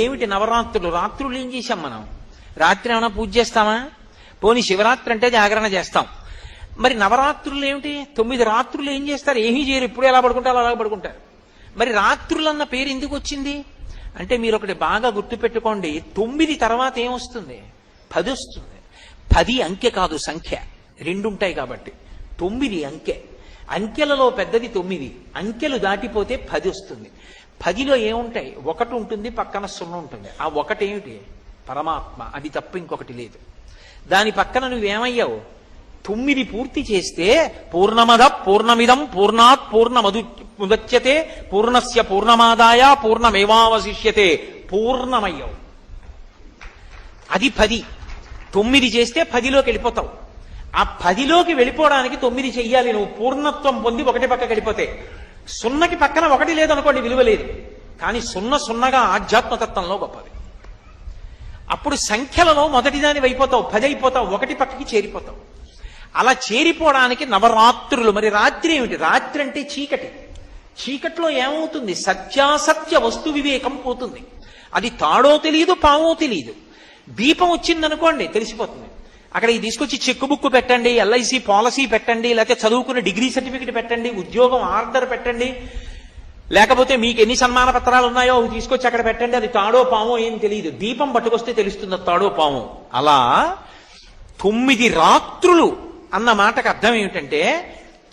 ఏమిటి నవరాత్రులు? రాత్రులు ఏం చేశాం మనం? రాత్రి ఏమైనా పూజ చేస్తామా? పోనీ శివరాత్రి అంటే జాగరణ చేస్తాం. మరి నవరాత్రులు ఏమిటి? 9 రాత్రులు ఏం చేస్తారు? ఏమీ చేయరు. ఎప్పుడు ఎలా పడుకుంటారు అలా పడుకుంటారు. మరి రాత్రులు అన్న పేరు ఎందుకు వచ్చింది అంటే, మీరు ఒకటి బాగా గుర్తుపెట్టుకోండి, 9 తర్వాత ఏమొస్తుంది? 10 వస్తుంది. 10 అంకె కాదు, సంఖ్య. 2 ఉంటాయి కాబట్టి 9 అంకె. అంకెలలో పెద్దది 9. అంకెలు దాటిపోతే 10 వస్తుంది. 10లో ఏముంటాయి? 1 ఉంటుంది, పక్కన 0 ఉంటుంది. ఆ 1 ఏమిటి? పరమాత్మ. అది తప్ప ఇంకొకటి లేదు. దాని పక్కన నువ్వేమయ్యావు? 9 పూర్తి చేస్తే పూర్ణమద పూర్ణమిదం పూర్ణాత్ పూర్ణముదచ్యతే పూర్ణస్య పూర్ణమాదాయ పూర్ణమేవావశిష్యతే. పూర్ణమయ్యావు. అది 10. 9 చేస్తే 10లోకి వెళ్ళిపోతావు. ఆ 10లోకి వెళ్ళిపోవడానికి 9 చెయ్యాలి. నువ్వు పూర్ణత్వం పొంది 1 పక్కకి వెళ్ళిపోతే, 0కి పక్కన 1 లేదనుకోండి, విలువ లేదు. కానీ 0 0గా ఆధ్యాత్మతత్వంలో గొప్పది. అప్పుడు సంఖ్యలలో మొదటిదాని అయిపోతావు, 10 అయిపోతావు, 1 పక్కకి చేరిపోతావు. అలా చేరిపోవడానికి నవరాత్రులు. మరి రాత్రి ఏమిటి? రాత్రి అంటే చీకటి. చీకట్లో ఏమవుతుంది? సత్యాసత్య వస్తు వివేకం పోతుంది. అది తాడో తెలియదు, పావో తెలియదు. దీపం వచ్చిందనుకోండి, తెలిసిపోతుంది. అక్కడ తీసుకొచ్చి చెక్ బుక్ పెట్టండి, ఎల్ఐసి పాలసీ పెట్టండి, లేకపోతే చదువుకున్న డిగ్రీ సర్టిఫికెట్ పెట్టండి, ఉద్యోగం ఆర్డర్ పెట్టండి, లేకపోతే మీకు ఎన్ని సన్మాన పత్రాలు ఉన్నాయో అవి తీసుకొచ్చి అక్కడ పెట్టండి. అది తాడో పామో ఏం తెలియదు. దీపం పట్టుకొస్తే తెలుస్తుంది తాడో పామో. అలా 9 రాత్రులు అన్న మాటకు అర్థం ఏమిటంటే,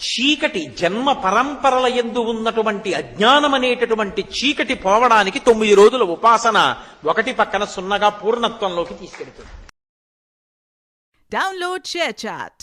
చీకటి జన్మ పరంపరల యందు ఉన్నటువంటి అజ్ఞానం అనేటటువంటి చీకటి పోవడానికి 9 రోజుల ఉపాసన 1 పక్కన 0గా పూర్ణత్వంలోకి తీసుకెళ్తుంది. Download ShareChat.